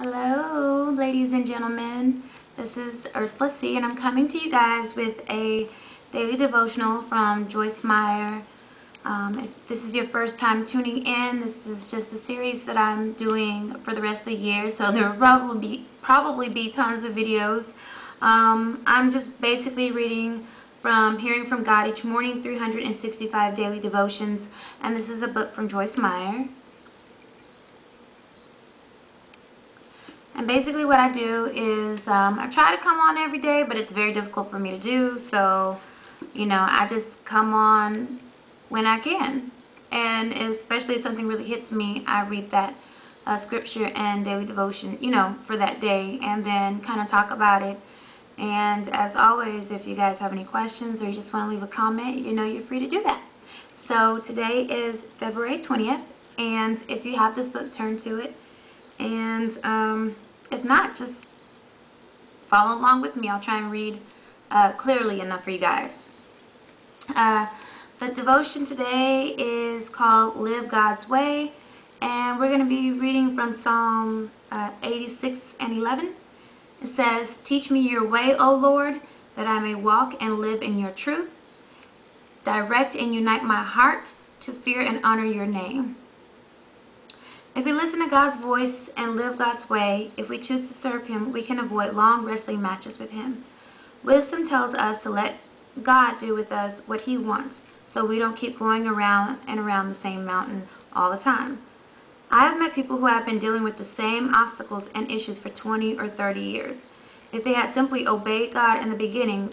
Hello, ladies and gentlemen. This is Ursula C, and I'm coming to you guys with a daily devotional from Joyce Meyer. If this is your first time tuning in, this is just a series that I'm doing for the rest of the year, so there will probably be tons of videos. I'm just basically reading from Hearing from God each morning, 365 daily devotions, and this is a book from Joyce Meyer. And basically what I do is I try to come on every day, but it's very difficult for me to do. So, I just come on when I can. And especially if something really hits me, I read that scripture and daily devotion, for that day, and then kind of talk about it. And as always, if you guys have any questions or you just want to leave a comment, you're free to do that. So today is February 20th, and if you have this book, turn to it. And if not, just follow along with me. I'll try and read clearly enough for you guys. The devotion today is called Live God's Way, and we're going to be reading from Psalm 86 and 11. It says, "Teach me your way, O Lord, that I may walk and live in your truth. Direct and unite my heart to fear and honor your name." If we listen to God's voice and live God's way, if we choose to serve Him, we can avoid long wrestling matches with Him. Wisdom tells us to let God do with us what He wants, so we don't keep going around and around the same mountain all the time. I have met people who have been dealing with the same obstacles and issues for 20 or 30 years. If they had simply obeyed God in the beginning,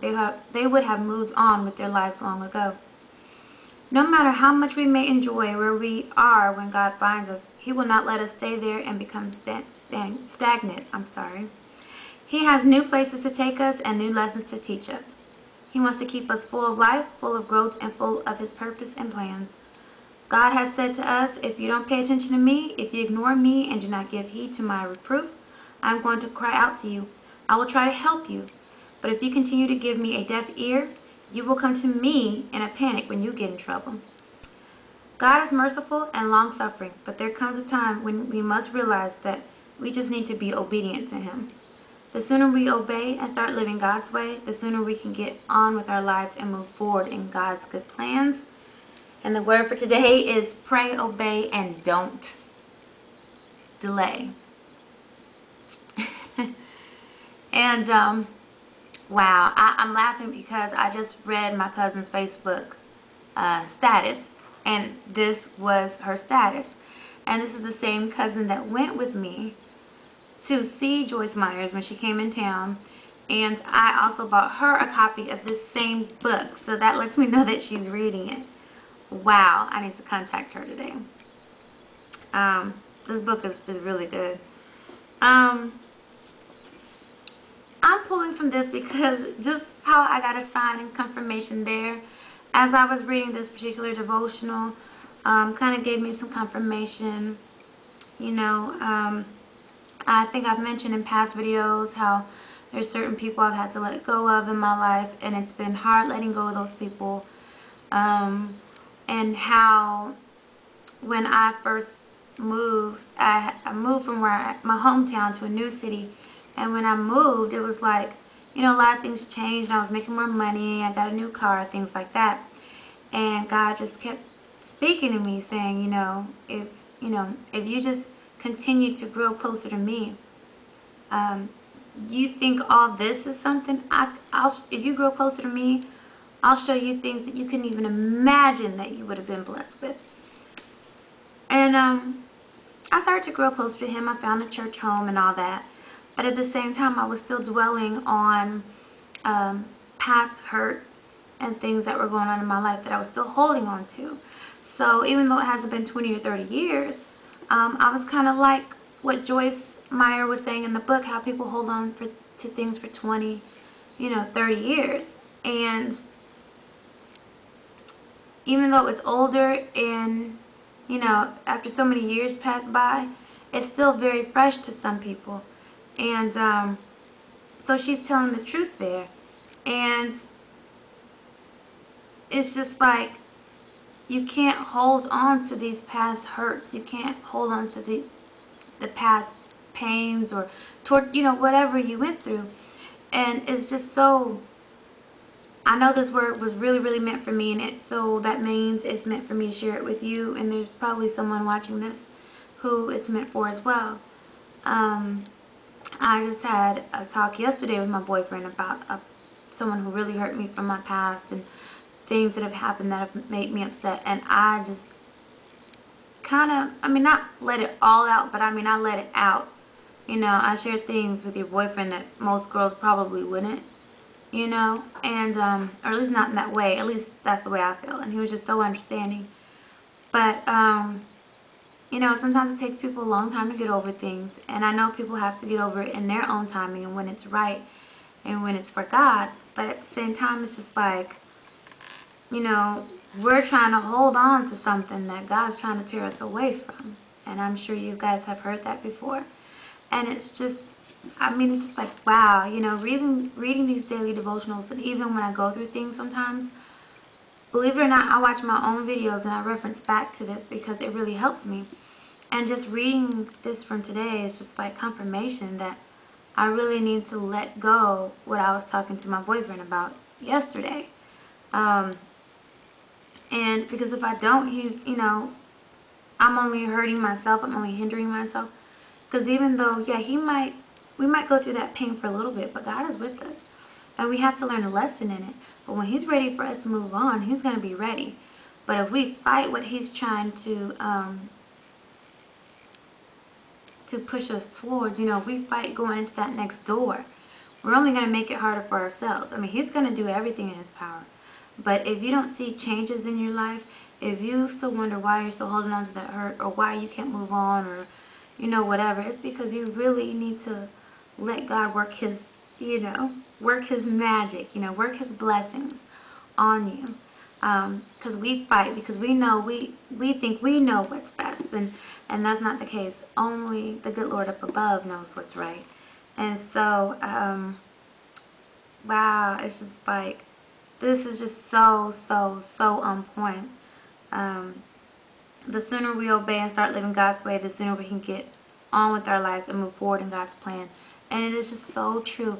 they would have moved on with their lives long ago. No matter how much we may enjoy where we are when God finds us, He will not let us stay there and become stagnant. He has new places to take us and new lessons to teach us. He wants to keep us full of life, full of growth, and full of His purpose and plans. God has said to us, if you don't pay attention to me, if you ignore me and do not give heed to my reproof, I'm going to cry out to you. I will try to help you. But if you continue to give me a deaf ear, you will come to me in a panic when you get in trouble. God is merciful and long-suffering, but there comes a time when we must realize that we just need to be obedient to Him. The sooner we obey and start living God's way, the sooner we can get on with our lives and move forward in God's good plans. And the word for today is pray, obey, and don't delay. And wow, I'm laughing because I just read my cousin's Facebook status, and this was her status. And this is the same cousin that went with me to see Joyce Meyer when she came in town, and I also bought her a copy of this same book, so that lets me know that she's reading it. Wow, I need to contact her today. This book is really good. I'm pulling from this because just how I got a sign and confirmation there as I was reading this particular devotional kind of gave me some confirmation. I think I've mentioned in past videos how there's certain people I've had to let go of in my life, and it's been hard letting go of those people. And how when I first moved, I moved from my hometown to a new city. And when I moved, it was like, a lot of things changed. I was making more money. I got a new car, things like that. And God just kept speaking to me, saying, if you just continue to grow closer to me, you think all this is something? If you grow closer to me, I'll show you things that you couldn't even imagine that you would have been blessed with. And I started to grow closer to Him. I found a church home and all that. But at the same time, I was still dwelling on past hurts and things that were going on in my life that I was still holding on to. So even though it hasn't been 20 or 30 years, I was kind of like what Joyce Meyer was saying in the book, how people hold on to things for 20, 30 years. And even though it's older and, after so many years pass by, it's still very fresh to some people. And so she's telling the truth there. And it's just like, you can't hold on to these past hurts. You can't hold on to the past pains or whatever you went through. And it's just so, I know this word was really, really meant for me, and so that means it's meant for me to share it with you, and there's probably someone watching this who it's meant for as well. I just had a talk yesterday with my boyfriend about someone who really hurt me from my past and things that have happened that have made me upset, and I just kind of, not let it all out, but I let it out. I share things with your boyfriend that most girls probably wouldn't, and, or at least not in that way. At least that's the way I feel. And he was just so understanding. But, sometimes it takes people a long time to get over things. And I know people have to get over it in their own timing and when it's right and when it's for God. But at the same time, it's just like, we're trying to hold on to something that God's trying to tear us away from. And I'm sure you guys have heard that before. And it's just, it's just like, wow, reading these daily devotionals, and even when I go through things sometimes, believe it or not, I watch my own videos and I reference back to this because it really helps me. And just reading this from today is just like confirmation that I really need to let go what I was talking to my boyfriend about yesterday. And because if I don't, he's, I'm only hurting myself, I'm only hindering myself. Because even though, yeah, we might go through that pain for a little bit, but God is with us. And we have to learn a lesson in it. But when he's ready for us to move on, he's going to be ready. But if we fight what he's trying to push us towards, if we fight going into that next door, we're only going to make it harder for ourselves. He's going to do everything in his power. But if you don't see changes in your life, if you still wonder why you're still holding on to that hurt, or why you can't move on, or whatever, it's because you really need to let God work his, work his magic, work his blessings on you. Because we fight because we know, we think we know what's best, and that's not the case. Only the good Lord up above knows what's right. And so, wow, it's just like, this is just so, so, so on point. The sooner we obey and start living God's way, the sooner we can get on with our lives and move forward in God's plan. And it is just so true.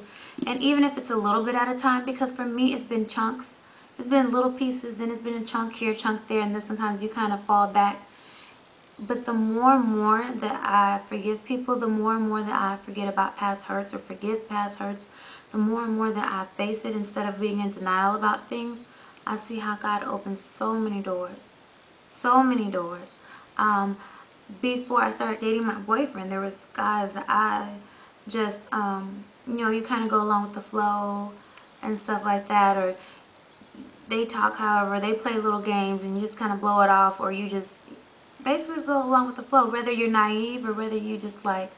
And even if it's a little bit at a time, because for me it's been chunks. It's been little pieces, then it's been a chunk here, chunk there, and then sometimes you kind of fall back. But the more and more that I forgive people, the more and more that I forget about past hurts or forgive past hurts, the more and more that I face it instead of being in denial about things, I see how God opens so many doors. So many doors. Before I started dating my boyfriend, there was guys that I just, you kind of go along with the flow and stuff like that, or they talk however, they play little games and you just kind of blow it off, or you just basically go along with the flow, whether you're naive or whether you just like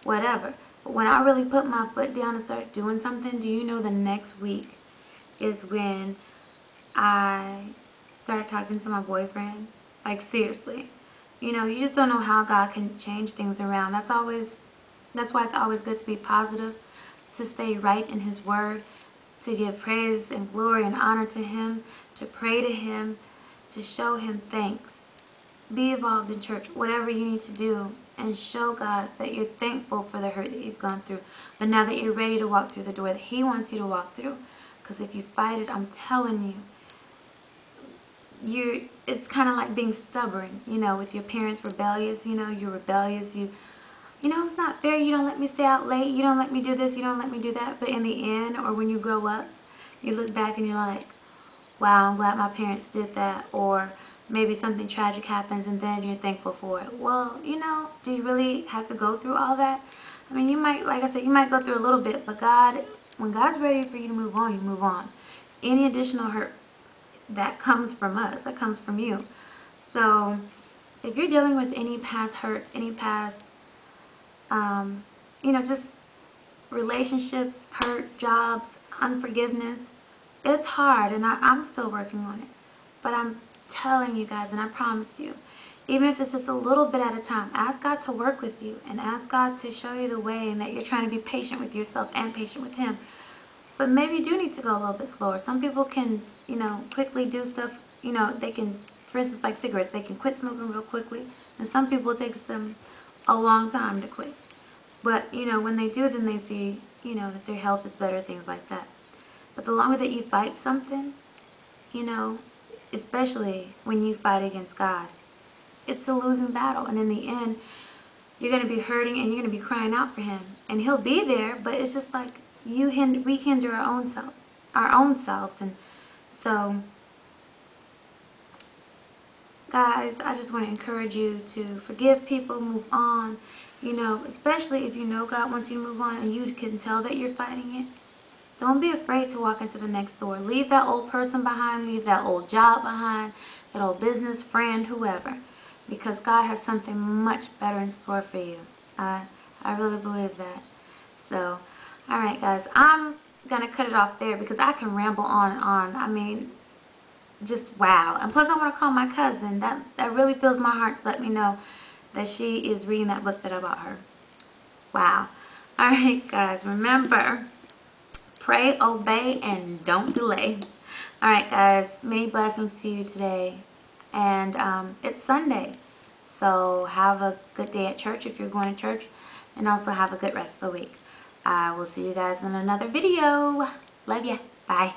whatever. But when I really put my foot down and start doing something, do you know the next week is when I started talking to my boyfriend? Like, seriously. You just don't know how God can change things around. That's why it's always good to be positive, to stay right in his word, to give praise and glory and honor to him, to pray to him, to show him thanks. Be involved in church, whatever you need to do, and show God that you're thankful for the hurt that you've gone through. But now that you're ready to walk through the door that he wants you to walk through, because if you fight it, I'm telling you, it's kind of like being stubborn, with your parents rebellious, you're rebellious, it's not fair, you don't let me stay out late, you don't let me do this, you don't let me do that. But in the end, or when you grow up, you look back and you're like, wow, I'm glad my parents did that. Or maybe something tragic happens and then you're thankful for it. Well, do you really have to go through all that? You might, like I said, you might go through a little bit, but when God's ready for you to move on, you move on. Any additional hurt that comes from us, that comes from you. So if you're dealing with any past hurts, any past, just relationships, hurt, jobs, unforgiveness, it's hard, and I'm still working on it. But I'm telling you guys, and I promise you, even if it's just a little bit at a time, ask God to work with you and ask God to show you the way, and that you're trying to be patient with yourself and patient with him. But maybe you do need to go a little bit slower. Some people can, quickly do stuff, they can, for instance, like cigarettes, they can quit smoking real quickly. And some people, it takes them a long time to quit. But, you know, when they do, then they see, you know, that their health is better, things like that. But the longer that you fight something, you know, especially when you fight against God, it's a losing battle. And in the end, you're going to be hurting and you're going to be crying out for him. And he'll be there, but it's just like we hinder our own selves. And so, guys, I just want to encourage you to forgive people, move on. You know, especially if you know God wants you to move on and you can tell that you're fighting it. Don't be afraid to walk into the next door. Leave that old person behind. Leave that old job behind. That old business, friend, whoever. Because God has something much better in store for you. I really believe that. So, alright guys. I'm going to cut it off there because I can ramble on and on. I mean, just wow. And plus I want to call my cousin. That really fills my heart to let me know that she is reading that book that I bought her. Wow. Alright guys. Remember, pray, obey, and don't delay. Alright guys, many blessings to you today. And it's Sunday. So have a good day at church if you're going to church. And also have a good rest of the week. I will see you guys in another video. Love ya. Bye.